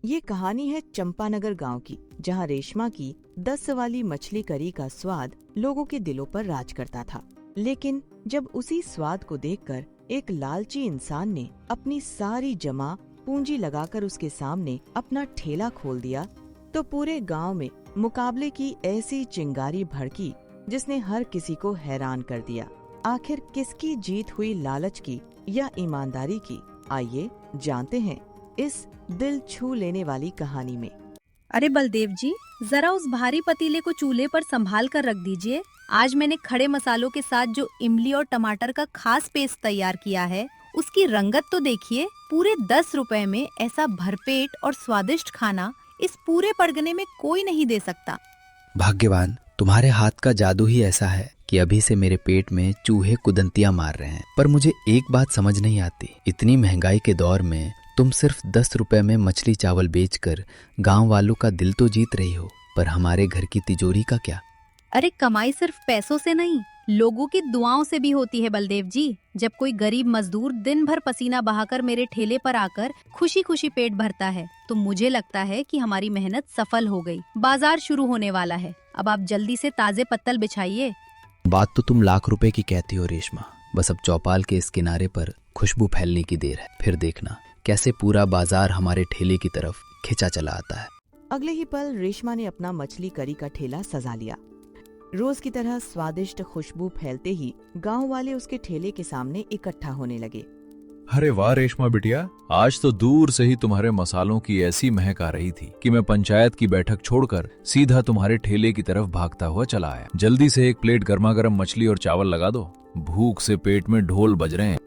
ये कहानी है चंपानगर गांव की, जहां रेशमा की 10 वाली मछली करी का स्वाद लोगों के दिलों पर राज करता था। लेकिन जब उसी स्वाद को देखकर एक लालची इंसान ने अपनी सारी जमा पूंजी लगाकर उसके सामने अपना ठेला खोल दिया, तो पूरे गांव में मुकाबले की ऐसी चिंगारी भड़की जिसने हर किसी को हैरान कर दिया। आखिर किसकी जीत हुई, लालच की या ईमानदारी की? आइए जानते हैं इस दिल छू लेने वाली कहानी में। अरे बलदेव जी, जरा उस भारी पतीले को चूल्हे पर संभाल कर रख दीजिए। आज मैंने खड़े मसालों के साथ जो इमली और टमाटर का खास पेस्ट तैयार किया है, उसकी रंगत तो देखिए। पूरे 10 रुपए में ऐसा भरपेट और स्वादिष्ट खाना इस पूरे परगने में कोई नहीं दे सकता। भाग्यवान, तुम्हारे हाथ का जादू ही ऐसा है कि अभी से मेरे पेट में चूहे कुदंतियां मार रहे हैं। पर मुझे एक बात समझ नहीं आती, इतनी महंगाई के दौर में तुम सिर्फ 10 रुपए में मछली चावल बेचकर गांव वालों का दिल तो जीत रही हो, पर हमारे घर की तिजोरी का क्या? अरे कमाई सिर्फ पैसों से नहीं, लोगों की दुआओं से भी होती है बलदेव जी। जब कोई गरीब मजदूर दिन भर पसीना बहाकर मेरे ठेले पर आकर खुशी खुशी पेट भरता है, तो मुझे लगता है कि हमारी मेहनत सफल हो गई। बाजार शुरू होने वाला है, अब आप जल्दी से ताजे पत्तल बिछाइए। बात तो तुम लाख रुपए की कहती हो रेशमा, बस अब चौपाल के इस किनारे पर खुशबू फैलने की देर है। फिर देखना कैसे पूरा बाजार हमारे ठेले की तरफ खिंचा चला आता है। अगले ही पल रेशमा ने अपना मछली करी का ठेला सजा लिया। रोज की तरह स्वादिष्ट खुशबू फैलते ही गांव वाले उसके ठेले के सामने इकट्ठा होने लगे। अरे वाह रेशमा बिटिया, आज तो दूर से ही तुम्हारे मसालों की ऐसी महक आ रही थी कि मैं पंचायत की बैठक छोड़कर सीधा तुम्हारे ठेले की तरफ भागता हुआ चला आया। जल्दी से एक प्लेट गर्मा गर्म मछली और चावल लगा दो, भूख से पेट में ढोल बज रहे हैं।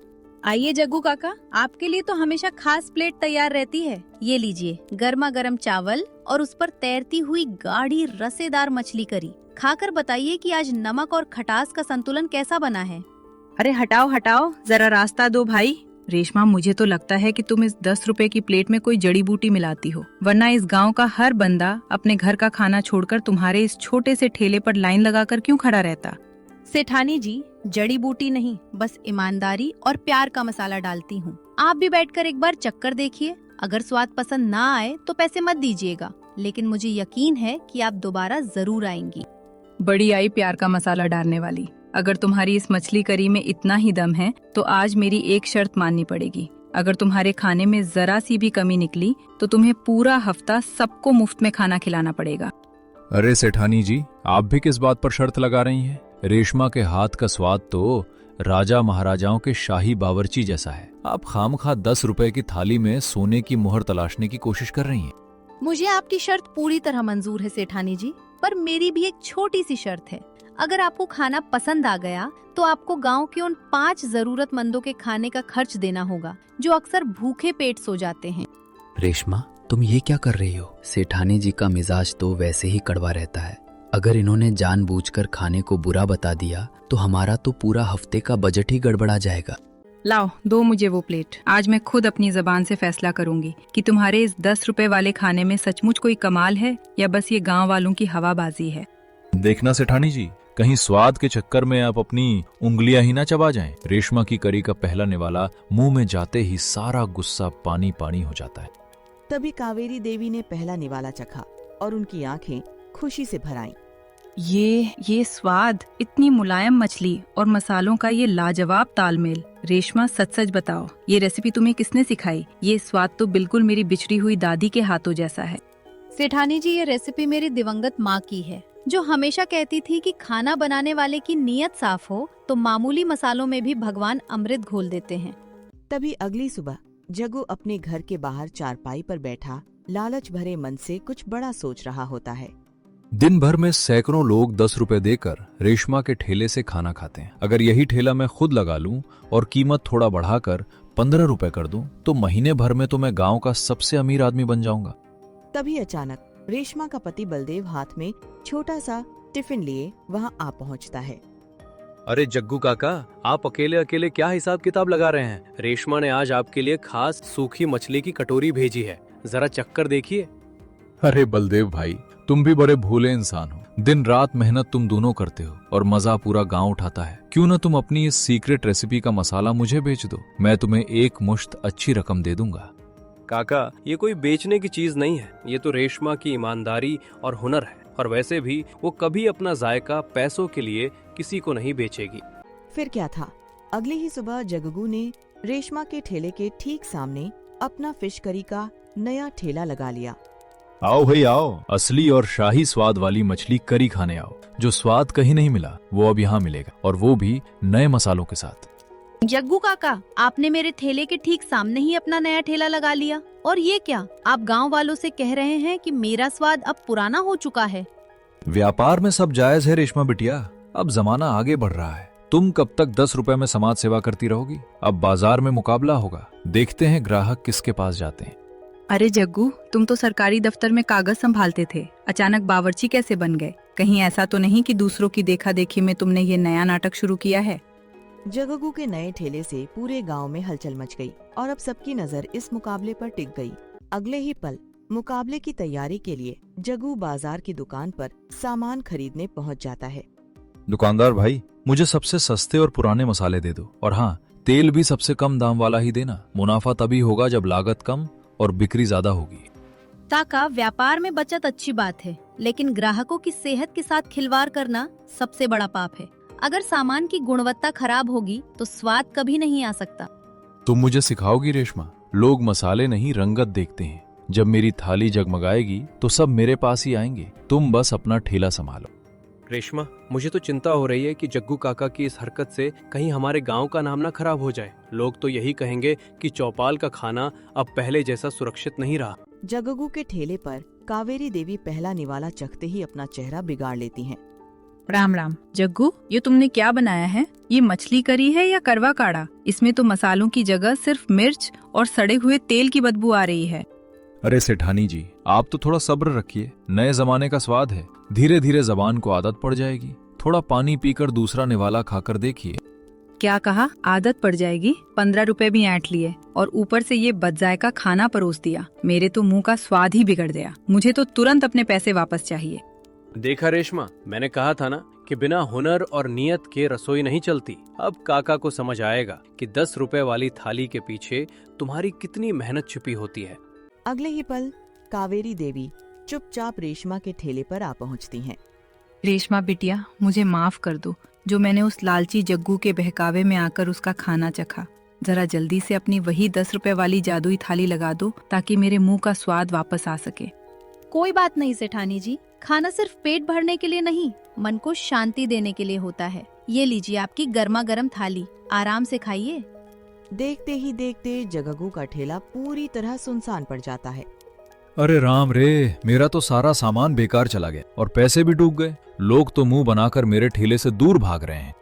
आइए जग्गू काका, आपके लिए तो हमेशा खास प्लेट तैयार रहती है। ये लीजिए गर्मा गर्म चावल और उस पर तैरती हुई गाढ़ी रसेदार मछली करी। खाकर बताइए कि आज नमक और खटास का संतुलन कैसा बना है। अरे हटाओ हटाओ, जरा रास्ता दो भाई। रेशमा, मुझे तो लगता है कि तुम इस 10 रुपए की प्लेट में कोई जड़ी बूटी मिलाती हो, वरना इस गांव का हर बंदा अपने घर का खाना छोड़कर तुम्हारे इस छोटे से ठेले पर लाइन लगाकर क्यों खड़ा रहता? सेठानी जी, जड़ी बूटी नहीं, बस ईमानदारी और प्यार का मसाला डालती हूँ। आप भी बैठकर एक बार चक्कर देखिए। अगर स्वाद पसंद ना आए तो पैसे मत दीजिएगा, लेकिन मुझे यकीन है कि आप दोबारा जरूर आएंगी। बड़ी आई प्यार का मसाला डालने वाली। अगर तुम्हारी इस मछली करी में इतना ही दम है तो आज मेरी एक शर्त माननी पड़ेगी। अगर तुम्हारे खाने में जरा सी भी कमी निकली तो तुम्हें पूरा हफ्ता सबको मुफ्त में खाना खिलाना पड़ेगा। अरे सेठानी जी, आप भी किस बात पर शर्त लगा रही हैं? रेशमा के हाथ का स्वाद तो राजा महाराजाओं के शाही बावर्ची जैसा है। आप खामखा 10 रुपए की थाली में सोने की मुहर तलाशने की कोशिश कर रही हैं। मुझे आपकी शर्त पूरी तरह मंजूर है सेठानी जी, पर मेरी भी एक छोटी सी शर्त है। अगर आपको खाना पसंद आ गया तो आपको गांव के उन 5 जरूरतमंदों के खाने का खर्च देना होगा जो अक्सर भूखे पेट सो जाते हैं। रेशमा, तुम ये क्या कर रही हो? सेठानी जी का मिजाज तो वैसे ही कड़वा रहता है। अगर इन्होंने जानबूझकर खाने को बुरा बता दिया तो हमारा तो पूरा हफ्ते का बजट ही गड़बड़ा जाएगा। लाओ, दो मुझे वो प्लेट। आज मैं खुद अपनी जबान से फैसला करूंगी कि तुम्हारे इस 10 रुपए वाले खाने में सचमुच कोई कमाल है या बस ये गांव वालों की हवाबाजी है। देखना सेठानी जी, कहीं स्वाद के चक्कर में आप अपनी उंगलियां ही ना चबा जाएं। रेशमा की करी का पहला निवाला मुंह में जाते ही सारा गुस्सा पानी पानी हो जाता है। तभी कावेरी देवी ने पहला निवाला चखा और उनकी आंखें खुशी से भर आईं। ये स्वाद, इतनी मुलायम मछली और मसालों का ये लाजवाब तालमेल। रेशमा, सच सच बताओ, ये रेसिपी तुम्हें किसने सिखाई? ये स्वाद तो बिल्कुल मेरी बिछड़ी हुई दादी के हाथों जैसा है। सेठानी जी, ये रेसिपी मेरी दिवंगत माँ की है, जो हमेशा कहती थी कि खाना बनाने वाले की नीयत साफ हो तो मामूली मसालों में भी भगवान अमृत घोल देते हैं। तभी अगली सुबह जग्गू अपने घर के बाहर चारपाई पर बैठा लालच भरे मन से कुछ बड़ा सोच रहा होता है। दिन भर में सैकड़ों लोग 10 रुपए देकर रेशमा के ठेले से खाना खाते हैं। अगर यही ठेला मैं खुद लगा लूं और कीमत थोड़ा बढ़ाकर 15 रुपए कर दूं तो महीने भर में तो मैं गांव का सबसे अमीर आदमी बन जाऊंगा। तभी अचानक रेशमा का पति बलदेव हाथ में छोटा सा टिफिन लिए वहां आ पहुंचता है। अरे जग्गू काका, आप अकेले अकेले क्या हिसाब किताब लगा रहे हैं? रेशमा ने आज आपके लिए खास सूखी मछली की कटोरी भेजी है, जरा चक्कर देखिए। अरे बलदेव भाई, तुम भी बड़े भोले इंसान हो। दिन रात मेहनत तुम दोनों करते हो और मजा पूरा गांव उठाता है। क्यों न तुम अपनी इस सीक्रेट रेसिपी का मसाला मुझे बेच दो, मैं तुम्हें एक मुश्त अच्छी रकम दे दूंगा। काका, ये कोई बेचने की चीज नहीं है, ये तो रेशमा की ईमानदारी और हुनर है। और वैसे भी वो कभी अपना जायका पैसों के लिए किसी को नहीं बेचेगी। फिर क्या था, अगली ही सुबह जग्गू ने रेशमा के ठेले के ठीक सामने अपना फिश करी का नया ठेला लगा लिया। आओ भाई आओ, असली और शाही स्वाद वाली मछली करी खाने आओ। जो स्वाद कहीं नहीं मिला वो अब यहाँ मिलेगा, और वो भी नए मसालों के साथ। जग्गू काका, आपने मेरे ठेले के ठीक सामने ही अपना नया ठेला लगा लिया। और ये क्या, आप गांव वालों से कह रहे हैं कि मेरा स्वाद अब पुराना हो चुका है? व्यापार में सब जायज है रेशमा बिटिया, अब जमाना आगे बढ़ रहा है। तुम कब तक 10 रुपए में समाज सेवा करती रहोगी? अब बाजार में मुकाबला होगा, देखते हैं ग्राहक किसके पास जाते हैं। अरे जग्गू, तुम तो सरकारी दफ्तर में कागज संभालते थे, अचानक बावर्ची कैसे बन गए? कहीं ऐसा तो नहीं कि दूसरों की देखा देखी में तुमने ये नया नाटक शुरू किया है? जग्गू के नए ठेले से पूरे गांव में हलचल मच गई और अब सबकी नजर इस मुकाबले पर टिक गई। अगले ही पल मुकाबले की तैयारी के लिए जग्गू बाजार की दुकान पर सामान खरीदने पहुंच जाता है। दुकानदार भाई, मुझे सबसे सस्ते और पुराने मसाले दे दो, और हाँ, तेल भी सबसे कम दाम वाला ही देना। मुनाफा तभी होगा जब लागत कम और बिक्री ज्यादा होगी। काका, व्यापार में बचत अच्छी बात है, लेकिन ग्राहकों की सेहत के साथ खिलवाड़ करना सबसे बड़ा पाप है। अगर सामान की गुणवत्ता खराब होगी तो स्वाद कभी नहीं आ सकता। तुम मुझे सिखाओगी रेशमा? लोग मसाले नहीं, रंगत देखते हैं। जब मेरी थाली जगमगाएगी तो सब मेरे पास ही आएंगे। तुम बस अपना ठेला संभालो। रेशमा, मुझे तो चिंता हो रही है कि जग्गू काका की इस हरकत से कहीं हमारे गांव का नाम ना खराब हो जाए। लोग तो यही कहेंगे कि चौपाल का खाना अब पहले जैसा सुरक्षित नहीं रहा। जग्गू के ठेले पर कावेरी देवी पहला निवाला चखते ही अपना चेहरा बिगाड़ लेती हैं। राम राम। जग्गू, ये तुमने क्या बनाया है? ये मछली करी है या करवा काढ़ा? इसमें तो मसालों की जगह सिर्फ मिर्च और सड़े हुए तेल की बदबू आ रही है। अरे सेठानी जी, आप तो थोड़ा सब्र रखिए, नए जमाने का स्वाद है, धीरे धीरे जबान को आदत पड़ जाएगी। थोड़ा पानी पीकर दूसरा निवाला खाकर देखिए। क्या कहा? आदत पड़ जाएगी? 15 रुपए भी ऐंठ लिए और ऊपर से ये बदजायका खाना परोस दिया। मेरे तो मुंह का स्वाद ही बिगड़ गया। मुझे तो तुरंत अपने पैसे वापस चाहिए। देखा रेशमा, मैंने कहा था ना कि बिना हुनर और नियत के रसोई नहीं चलती। अब काका को समझ आएगा कि 10 रुपए वाली थाली के पीछे तुम्हारी कितनी मेहनत छुपी होती है। अगले ही पल कावेरी देवी चुपचाप रेशमा के ठेले पर आ पहुंचती हैं। रेशमा बिटिया, मुझे माफ कर दो, जो मैंने उस लालची जग्गू के बहकावे में आकर उसका खाना चखा। जरा जल्दी से अपनी वही 10 रुपए वाली जादुई थाली लगा दो ताकि मेरे मुंह का स्वाद वापस आ सके। कोई बात नहीं सेठानी जी, खाना सिर्फ पेट भरने के लिए नहीं, मन को शांति देने के लिए होता है। ये लीजिए आपकी गर्मा गर्म थाली, आराम से खाइए। देखते ही देखते जग्गू का ठेला पूरी तरह सुनसान पड़ जाता है। अरे राम रे, मेरा तो सारा सामान बेकार चला गया और पैसे भी डूब गए। लोग तो मुंह बनाकर मेरे ठेले से दूर भाग रहे हैं।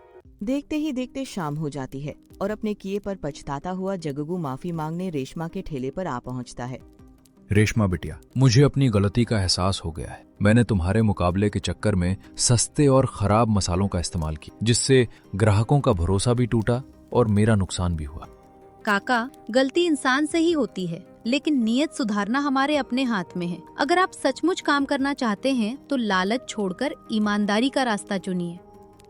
देखते ही देखते शाम हो जाती है और अपने किए पर पछताता हुआ जग्गू माफी मांगने रेशमा के ठेले पर आ पहुंचता है। रेशमा बिटिया, मुझे अपनी गलती का एहसास हो गया है। मैंने तुम्हारे मुकाबले के चक्कर में सस्ते और खराब मसालों का इस्तेमाल किया, जिससे ग्राहकों का भरोसा भी टूटा और मेरा नुकसान भी हुआ। काका, गलती इंसान से ही होती है, लेकिन नीयत सुधारना हमारे अपने हाथ में है। अगर आप सचमुच काम करना चाहते हैं तो लालच छोड़कर ईमानदारी का रास्ता चुनिए।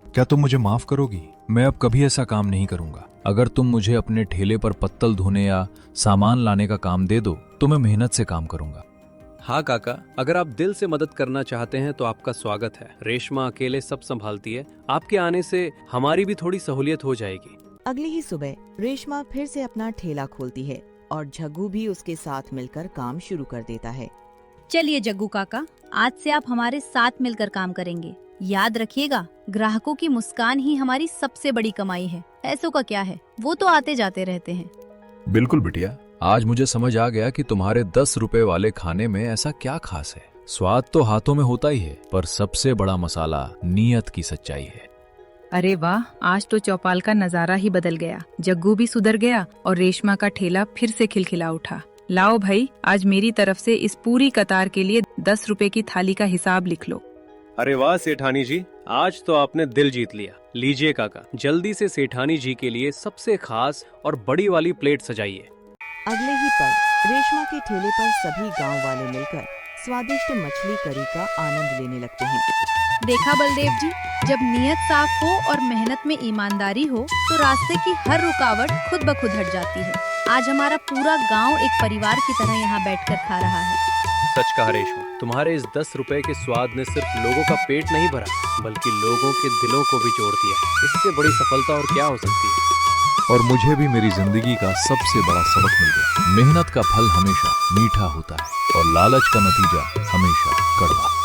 क्या तुम मुझे माफ करोगी? मैं अब कभी ऐसा काम नहीं करूंगा। अगर तुम मुझे अपने ठेले पर पत्तल धोने या सामान लाने का काम दे दो तो मैं मेहनत से काम करूंगा। हाँ काका, अगर आप दिल से मदद करना चाहते हैं तो आपका स्वागत है। रेशमा अकेले सब संभालती है, आपके आने से हमारी भी थोड़ी सहूलियत हो जाएगी। अगली ही सुबह रेशमा फिर से अपना ठेला खोलती है और जग्गू भी उसके साथ मिलकर काम शुरू कर देता है। चलिए जग्गू काका, आज से आप हमारे साथ मिलकर काम करेंगे। याद रखिएगा, ग्राहकों की मुस्कान ही हमारी सबसे बड़ी कमाई है। पैसों का क्या है, वो तो आते जाते रहते हैं। बिल्कुल बिटिया, आज मुझे समझ आ गया कि तुम्हारे 10 रुपए वाले खाने में ऐसा क्या खास है। स्वाद तो हाथों में होता ही है, पर सबसे बड़ा मसाला नीयत की सच्चाई है। अरे वाह, आज तो चौपाल का नजारा ही बदल गया। जग्गू भी सुधर गया और रेशमा का ठेला फिर से खिलखिला उठा। लाओ भाई, आज मेरी तरफ से इस पूरी कतार के लिए 10 रुपए की थाली का हिसाब लिख लो। अरे वाह सेठानी जी, आज तो आपने दिल जीत लिया। लीजिए काका, जल्दी से सेठानी जी के लिए सबसे खास और बड़ी वाली प्लेट सजाइए। अगले ही पल रेशमा के ठेले पर सभी गांव वाले मिलकर स्वादिष्ट मछली करी का आनंद लेने लगते हैं। देखा बलदेव जी, जब नीयत साफ हो और मेहनत में ईमानदारी हो तो रास्ते की हर रुकावट खुद ब खुद हट जाती है। आज हमारा पूरा गांव एक परिवार की तरह यहाँ बैठकर खा रहा है। सच कहा रेशमा, तुम्हारे इस 10 रुपए के स्वाद ने सिर्फ लोगों का पेट नहीं भरा बल्कि लोगों के दिलों को भी जोड़ दिया। इससे बड़ी सफलता और क्या हो सकती है। और मुझे भी मेरी जिंदगी का सबसे बड़ा सबक मिल गया। मेहनत का फल हमेशा मीठा होता है और लालच का नतीजा हमेशा कड़वा।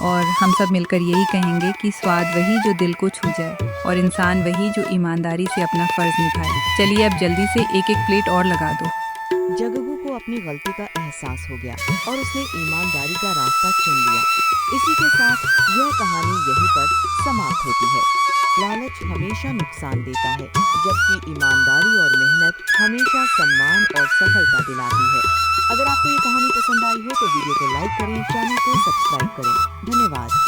और हम सब मिलकर यही कहेंगे कि स्वाद वही जो दिल को छू जाए और इंसान वही जो ईमानदारी से अपना फर्ज निभाए। चलिए अब जल्दी से एक एक प्लेट और लगा दो। जगगू को अपनी गलती का एहसास हो गया और उसने ईमानदारी का रास्ता चुन लिया। इसी के साथ यह कहानी यहीं पर समाप्त होती है। लालच हमेशा नुकसान देता है, जबकि ईमानदारी और मेहनत हमेशा सम्मान और सफलता दिलाती है। अगर आपको ये कहानी पसंद आई हो तो वीडियो को लाइक करें, चैनल को सब्सक्राइब करें। धन्यवाद।